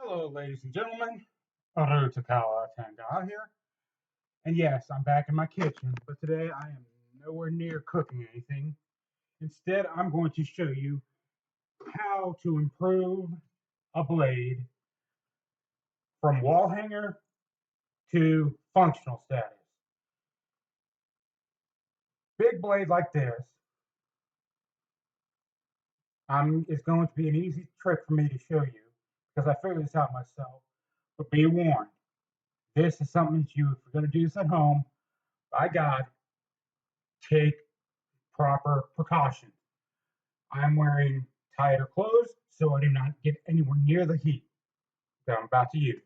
Hello, ladies and gentlemen. Teng'a here. And yes, I'm back in my kitchen, but today I am nowhere near cooking anything. Instead, I'm going to show you how to improve a blade from wall hanger to functional status. Big blade like this is going to be an easy trick for me to show you because I figured this out myself. But be warned, this is something that if you're going to do this at home, by God, take proper precautions. I'm wearing tighter clothes so I do not get anywhere near the heat that I'm about to use.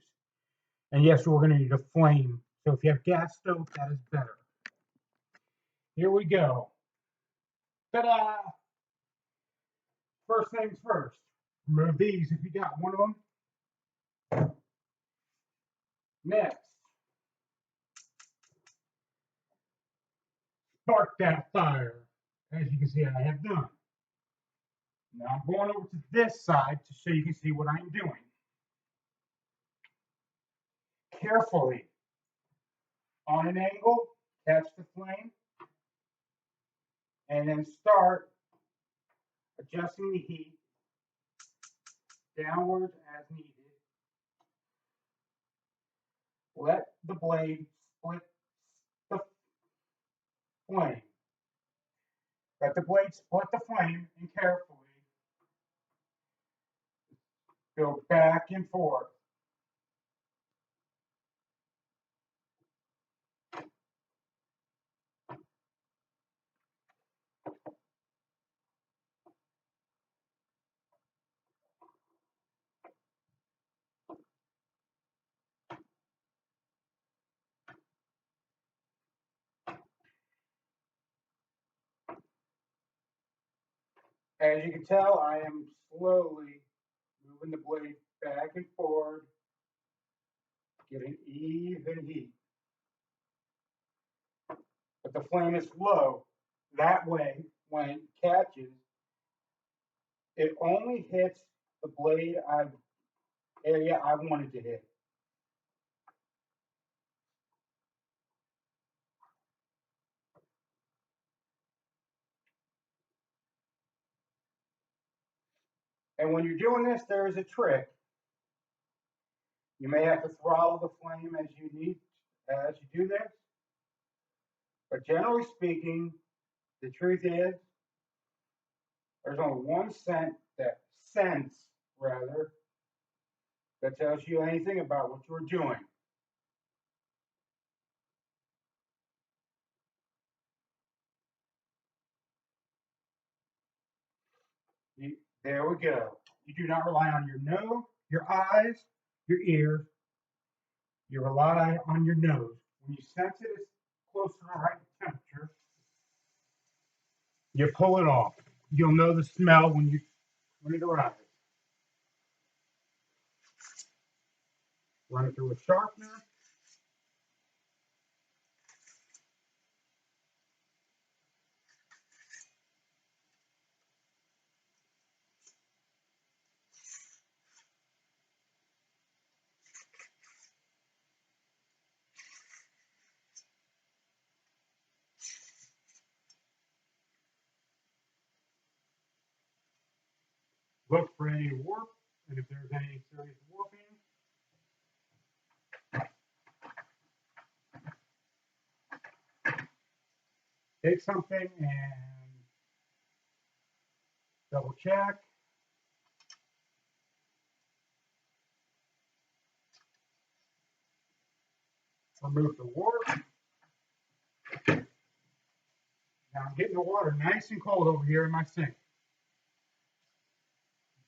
And yes, we're going to need a flame. So if you have gas stove, that is better. Here we go. Ta-da! First things first, remove these if you got one of them. Next, spark that fire, as you can see I have done. Now I'm going over to this side so you can see what I'm doing. Carefully, on an angle, catch the flame, and then start adjusting the heat downwards as needed. Let the blade split the flame. Let the blade split the flame and carefully go back and forth. As you can tell, I am slowly moving the blade back and forward, getting even heat. But the flame is low. That way, when it catches, it only hits the blade area I wanted to hit. And when you're doing this, there is a trick. You may have to throttle the flame as you do this. But generally speaking, the truth is, there's only one sense that tells you anything about what you're doing. There we go. You do not rely on your nose, your eyes, your ears. You rely on your nose. When you sense it is close to the right temperature, you pull it off. You'll know the smell when it arrives. Run it through a sharpener. Look for any warp, and if there's any serious warping, take something and double check. Remove the warp. Now I'm getting the water nice and cold over here in my sink.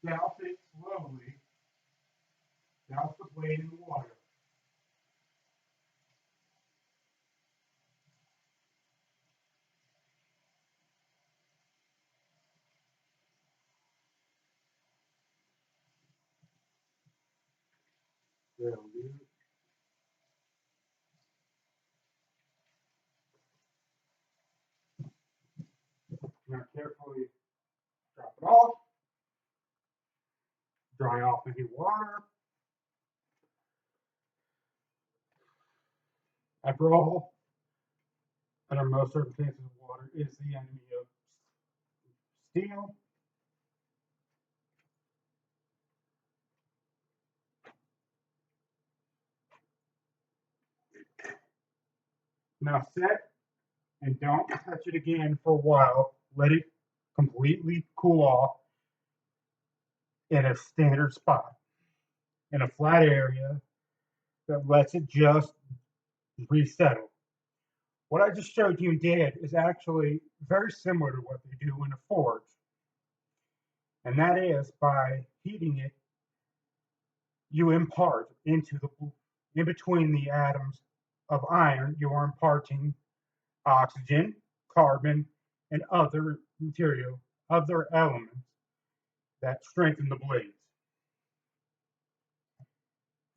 Douse it slowly. Douse the blade in the water. There we go. Now carefully drop it off. Dry off any water. After all, under most circumstances, water is the enemy of steel. Now set and don't touch it again for a while. Let it completely cool off in a standard spot, in a flat area that lets it just resettle. What I just showed you and did is actually very similar to what they do in a forge. And that is by heating it, you impart into in between the atoms of iron, you are imparting oxygen, carbon, and other material, other elements that strengthen the blades.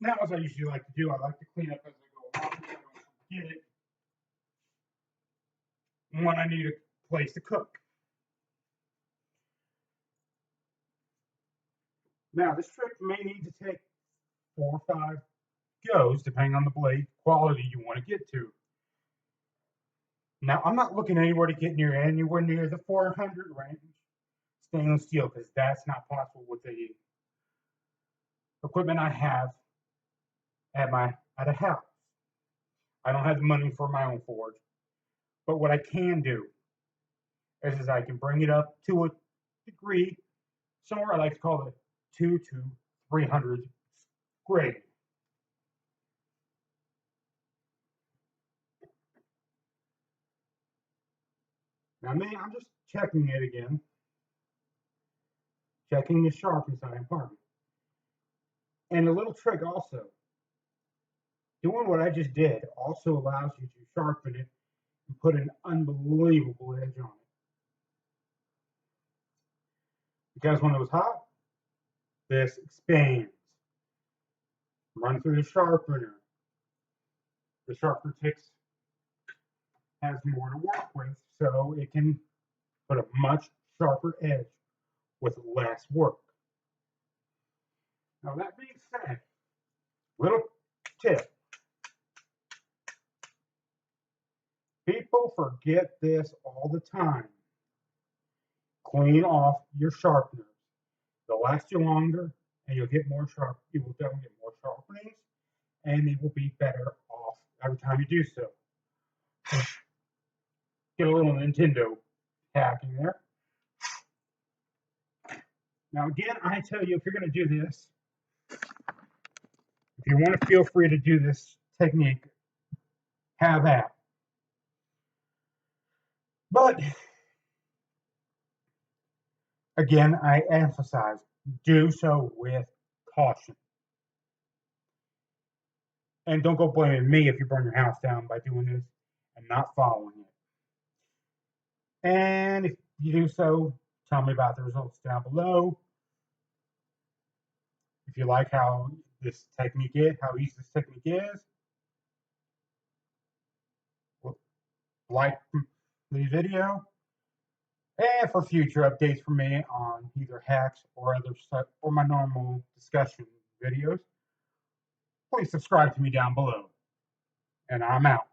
Now, as I usually like to do, I like to clean up as I go along so I don't forget it when I need a place to cook. Now, this trick may need to take 4 or 5 goes, depending on the blade quality you want to get to. Now, I'm not looking anywhere near the 400 range stainless steel, because that's not possible with the equipment I have at a house. I don't have the money for my own forge, but what I can do is I can bring it up to a degree, somewhere I like to call it 2 to 300 grade. Now, I'm just checking it again, checking the sharpness I imparted. And a little trick also, doing what I just did also allows you to sharpen it and put an unbelievable edge on it. Because when it was hot, this expands. Run through the sharpener. The sharpener has more to work with, so it can put a much sharper edge with less work. Now, that being said, little tip. People forget this all the time. Clean off your sharpeners. They'll last you longer, and you'll get more sharp. You will definitely get more sharpenings, and they will be better off every time you do so. Get a little Nintendo hack in there. Now, again, I tell you, if you're going to do this, if you want to feel free to do this technique, have at. But again, I emphasize, do so with caution. And don't go blaming me if you burn your house down by doing this and not following it. And if you do so, tell me about the results down below. If you like how this technique is, how easy this technique is, like the video. And for future updates from me on either hacks or other stuff or my normal discussion videos, please subscribe to me down below. And I'm out.